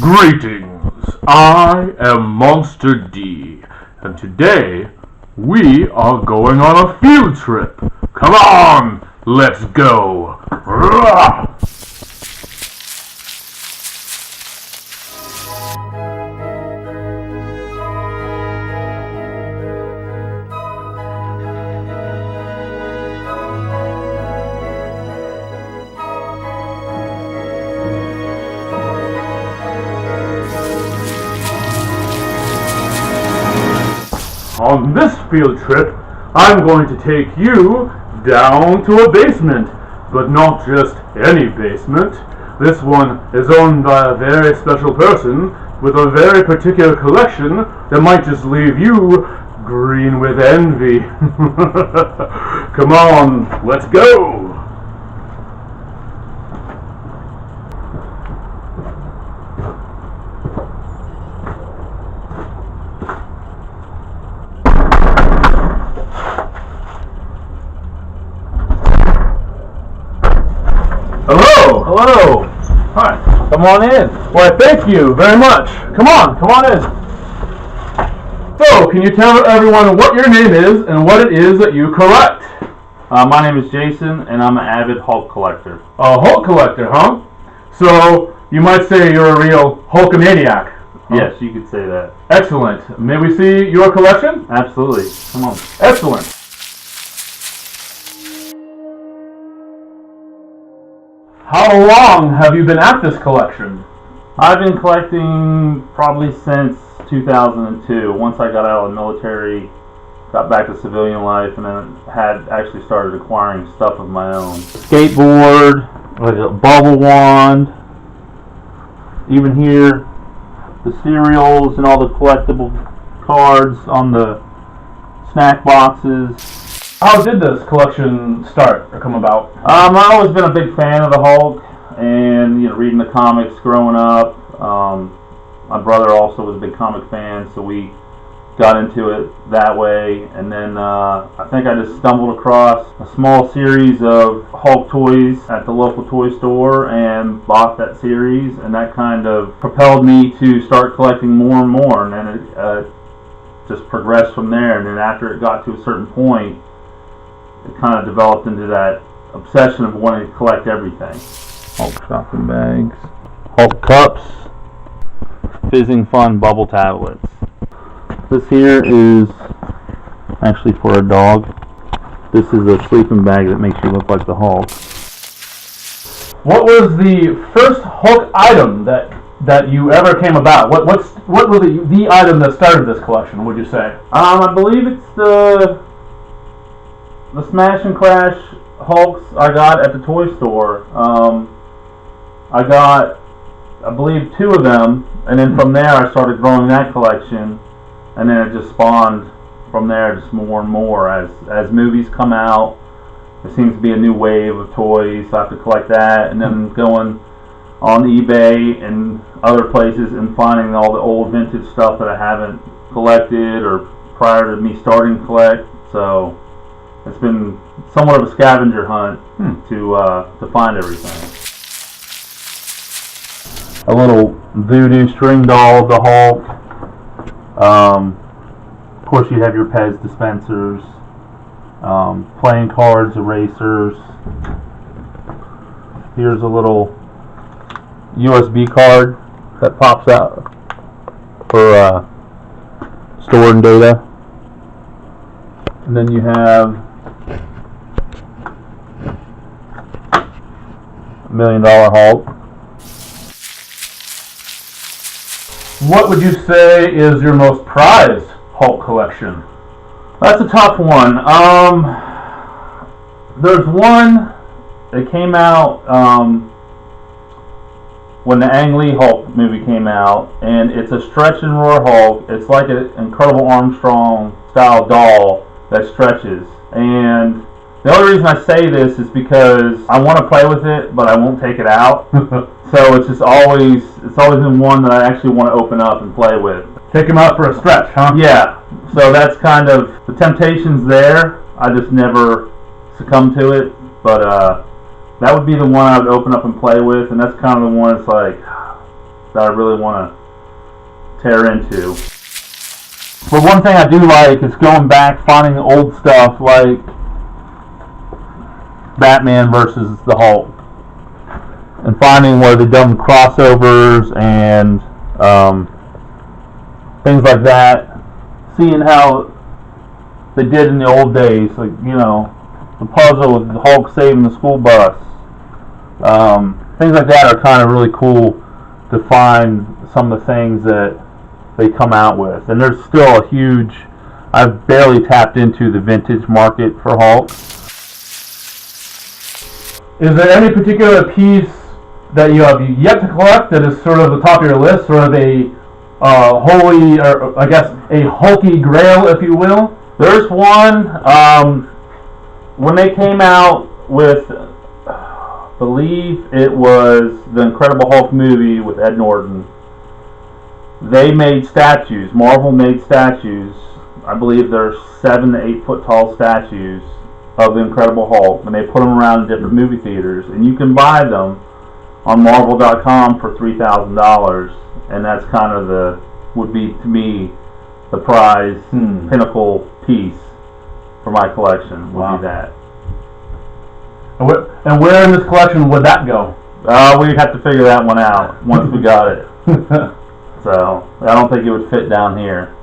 Greetings, I am Monster D, and today we are going on a field trip. Come on, let's go! Rah! On this field trip, I'm going to take you down to a basement, but not just any basement. This one is owned by a very special person with a very particular collection that might just leave you green with envy. Come on, let's go! Hello. Hi. Come on in. Why, thank you very much. Come on in. So, can you tell everyone what your name is and what it is that you collect? My name is Jason, and I'm an avid Hulk collector. A Hulk collector, huh? So, you might say you're a real Hulkamaniac. Huh? Yes, you could say that. Excellent. May we see your collection? Absolutely. Come on. Excellent. How long have you been at this collection? I've been collecting probably since 2002. Once I got out of the military, got back to civilian life, and then had actually started acquiring stuff of my own. Skateboard, like a bubble wand, even here, the cereals and all the collectible cards on the snack boxes. How did this collection start or come about? I've always been a big fan of the Hulk, and reading the comics growing up. My brother also was a big comic fan, so we got into it that way. And then I think I just stumbled across a small series of Hulk toys at the local toy store and bought that series, and that kind of propelled me to start collecting more and more. And then it just progressed from there. And then after it got to a certain point, it kind of developed into that obsession of wanting to collect everything. Hulk shopping bags, Hulk cups, Fizzing Fun bubble tablets. This here is actually for a dog. This is a sleeping bag that makes you look like the Hulk. What was the first Hulk item that you ever came about? What was the item that started this collection, would you say? I believe it's the Smash and Crash Hulks I got at the toy store. I got, I believe, 2 of them, and then from there I started growing that collection, and then it just spawned from there just more and more. As movies come out, there seems to be a new wave of toys, so I have to collect that, and then going on eBay and other places and finding all the old vintage stuff that I haven't collected or prior to me starting to collect. So it's been somewhat of a scavenger hunt to find everything. A little voodoo string doll of the Hulk. Of course, you have your Pez dispensers, playing cards, erasers. Here's a little USB card that pops out for storing data. And then you have $1 million Hulk. What would you say is your most prized Hulk collection? That's a tough one. There's one that came out when the Ang Lee Hulk movie came out, and it's a stretch and roar Hulk. It's like an Incredible Armstrong style doll that stretches. And the only reason I say this is because I want to play with it, but I won't take it out. So it's always been one that I actually want to open up and play with. Take him out for a stretch, huh? Yeah. So that's kind of the temptation's there. I just never succumb to it. But that would be the one I would open up and play with, and that's kind of the one. It's like that I really want to tear into. But one thing I do like is going back, finding old stuff like Batman versus the Hulk, and finding where they've done crossovers and things like that. Seeing how they did in the old days, like, you know, the puzzle with the Hulk saving the school bus. Things like that are kind of really cool to find some of the things that they come out with. And there's still a huge, I've barely tapped into the vintage market for Hulk. Is there any particular piece that you have yet to collect that is sort of the top of your list, sort of a holy, or I guess a hulky grail, if you will? There's one, when they came out with, I believe it was the Incredible Hulk movie with Ed Norton, they made statues. Marvel made statues. I believe there's 7 to 8 foot tall statues of the Incredible Hulk, and they put them around in different movie theaters, and you can buy them on Marvel.com for $3,000, and that's kind of would be to me the prize pinnacle piece for my collection would be that. And where in this collection would that go? We'd have to figure that one out once we got it. So I don't think it would fit down here.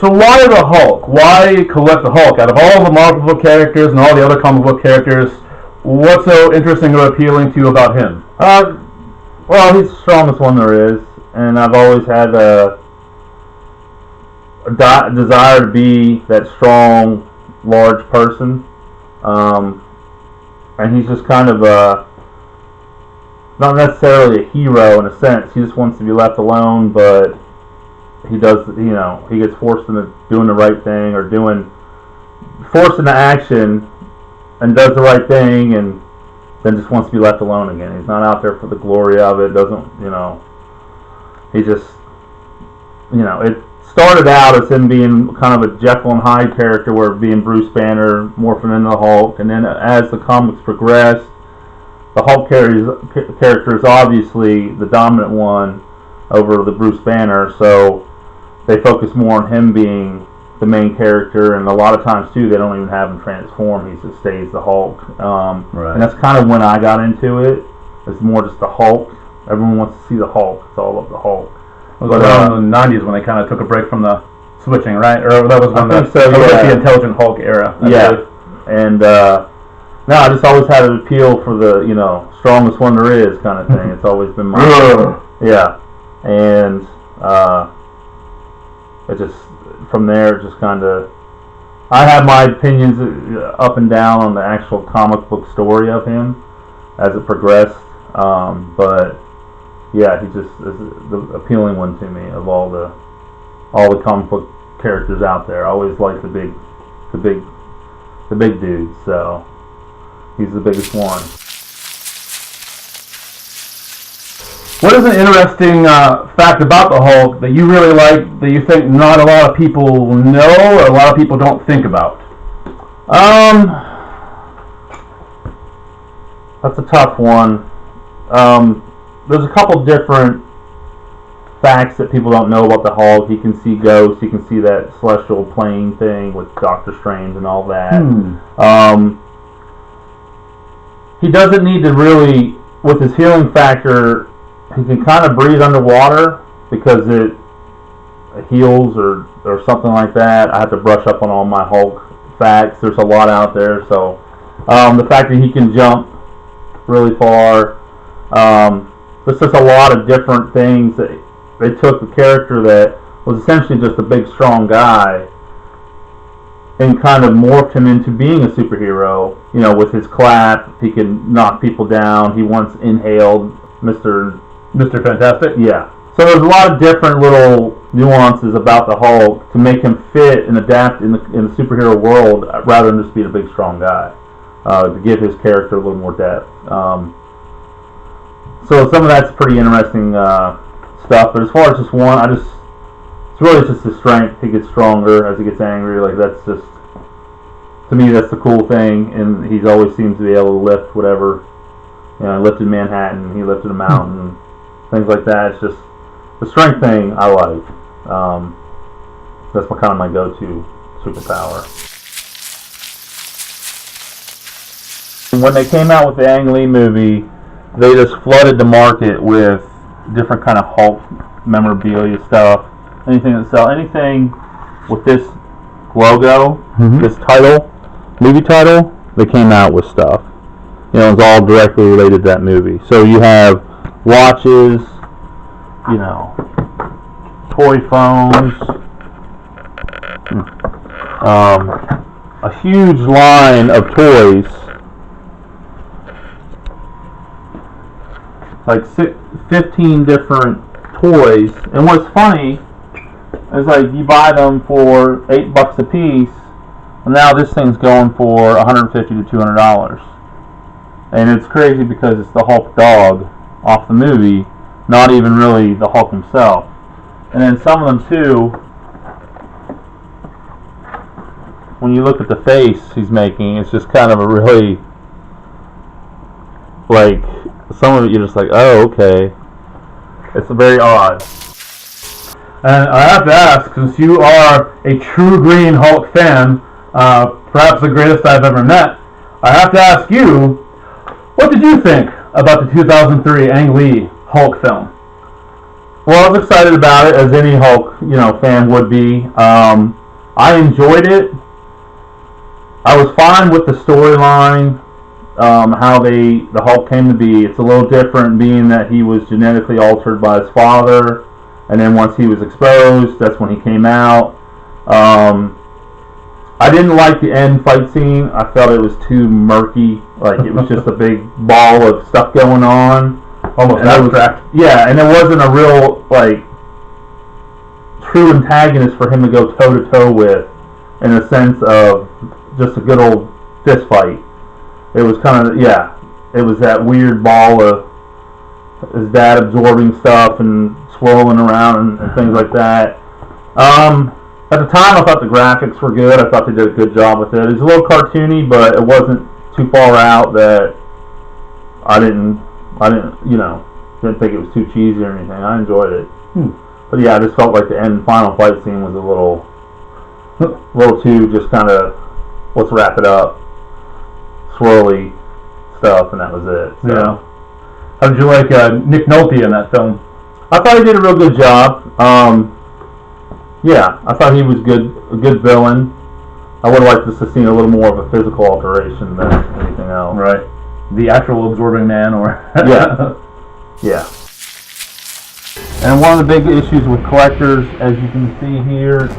So why the Hulk? Why collect the Hulk? Out of all the Marvel book characters and all the other comic book characters, what's so interesting or appealing to you about him? Well, he's the strongest one there is, and I've always had a desire to be that strong, large person. And he's just kind of not necessarily a hero in a sense. He just wants to be left alone, but he does, you know, he gets forced into doing the right thing, or forced into action, and does the right thing, and then just wants to be left alone again. He's not out there for the glory of it. Doesn't, you know, he just, you know, it started out as him being kind of a Jekyll and Hyde character, where being Bruce Banner morphing into the Hulk, and then as the comics progressed, the Hulk character is obviously the dominant one over the Bruce Banner, so they focus more on him being the main character, and a lot of times too they don't even have him transform. He just stays the Hulk. Right. And that's kind of when I got into it. It's more just the Hulk. Everyone wants to see the Hulk. It's all of the Hulk. It was around the 90s when they kind of took a break from the switching, right? Or that was when the Intelligent Hulk era. Yeah. And no, I just always had an appeal for the, you know, strongest one there is kind of thing. It's always been my yeah. And it just, from there, it just kind of, I have my opinions up and down on the actual comic book story of him as it progressed, but yeah, he just is the appealing one to me of all the comic book characters out there. I always liked the big dudes, so he's the biggest one. What is an interesting fact about the Hulk that you really like, that you think not a lot of people know, or a lot of people don't think about? That's a tough one. There's a couple different facts that people don't know about the Hulk. He can see ghosts. He can see that celestial plane thing with Doctor Strange and all that. He doesn't need to really, with his healing factor, he can kind of breathe underwater because it heals or something like that. I have to brush up on all my Hulk facts. There's a lot out there. So the fact that he can jump really far. There's just a lot of different things that they took the character that was essentially just a big strong guy and kind of morphed him into being a superhero. You know, with his clap, he can knock people down. He once inhaled Mr. Fantastic? Yeah. So there's a lot of different little nuances about the Hulk to make him fit and adapt in the superhero world rather than just being a big strong guy. To give his character a little more depth. So some of that's pretty interesting stuff. But as far as just one, it's really just his strength. He gets stronger as he gets angry. Like, that's just, to me, that's the cool thing. And he always seems to be able to lift whatever. You know, he lifted Manhattan. He lifted a mountain. Things like that. It's just the strength thing I like. That's kind of my go-to superpower. When they came out with the Ang Lee movie, they just flooded the market with different kind of Hulk memorabilia stuff. Anything that sells, anything with this logo, this title, movie title, they came out with stuff. You know, it's all directly related to that movie. So you have watches, you know, toy phones, a huge line of toys. Like 15 different toys, and what's funny is, like, you buy them for $8 a piece, and now this thing's going for $150 to $200, and it's crazy because it's the Hulk dog off the movie, not even really the Hulk himself. And then some of them too, when you look at the face he's making, it's just kind of a really, like, some of it you're just like, oh, okay. It's very odd. And I have to ask, since you are a true Green Hulk fan, perhaps the greatest I've ever met, I have to ask you, what did you think about the 2003 Ang Lee Hulk film? Well, I was excited about it, as any Hulk, you know, fan would be. I enjoyed it. I was fine with the storyline. How the Hulk came to be. It's a little different, being that he was genetically altered by his father, and then once he was exposed, that's when he came out. I didn't like the end fight scene. I felt it was too murky. Like, it was just a big ball of stuff going on. Almost abstract. Yeah, and it wasn't a real, like, true antagonist for him to go toe to toe with, in a sense of just a good old fist fight. It was kind of, yeah, it was that weird ball of his dad absorbing stuff and swirling around and things like that. At the time, I thought the graphics were good. I thought they did a good job with it. It was a little cartoony, but it wasn't too far out that I didn't, you know, didn't think it was too cheesy or anything. I enjoyed it. But yeah, I just felt like the final fight scene was a little too just kind of, let's wrap it up, swirly stuff, and that was it. So. Yeah. How did you like Nick Nolte in that film? I thought he did a real good job. Yeah, I thought he was a good villain. I would have liked to have seen a little more of a physical alteration than anything else. Right. The actual absorbing man, or yeah. Yeah. And one of the big issues with collectors, as you can see here,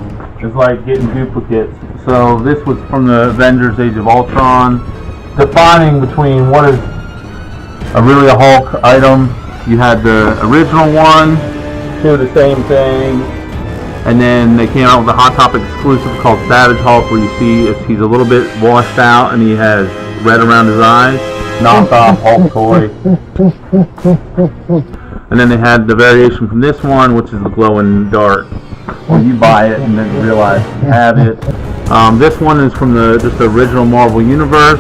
is like getting duplicates. So this was from the Avengers Age of Ultron, defining between what is really a Hulk item. You had the original one, do the same thing, and then they came out with a Hot Topic exclusive called Savage Hulk, where you see he's a little bit washed out and he has red around his eyes. Knockoff Hulk toy. And then they had the variation from this one, which is the glow-in dark, where you buy it and then realize you have it. This one is from just the original Marvel Universe.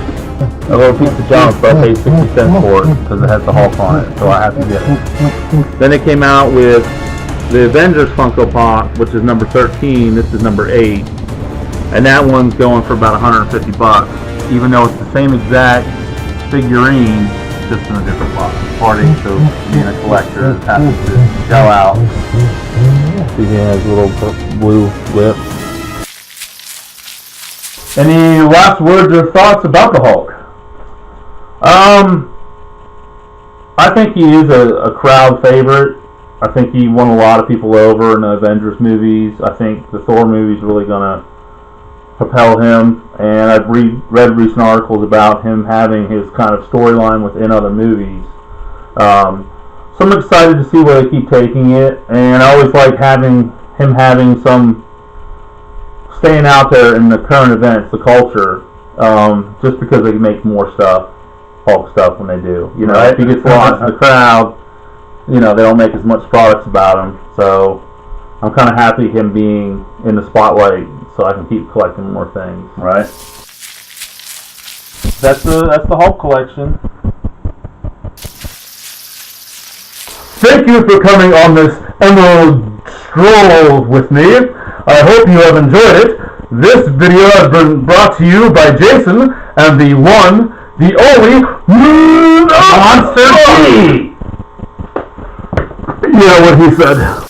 A little piece of junk, but I paid 60 cents for it because it has the Hulk on it, so I have to get it. Then they came out with the Avengers Funko Pop, which is number 13. This is number 8, and that one's going for about $150, even though it's the same exact figurine, just in a different box. According to being a collector, it happens to shell out. See, he has little blue lips. Any last words or thoughts about the Hulk? I think he is a crowd favorite. I think he won a lot of people over in the Avengers movies. I think the Thor movie is really gonna propel him. And I've read recent articles about him having his kind of storyline within other movies. So I'm excited to see where they keep taking it. And I always like having some staying out there in the current events, the culture, just because they can make more stuff, Hulk stuff when they do. You know, right. If he gets lost in the crowd, you know, they don't make as much products about him. So I'm kind of happy him being in the spotlight, so I can keep collecting more things. Right. That's the Hulk collection. Thank you for coming on this Emerald Stroll with me. I hope you have enjoyed it. This video has been brought to you by Jason and the one, the only Monster T. Yeah, what he said.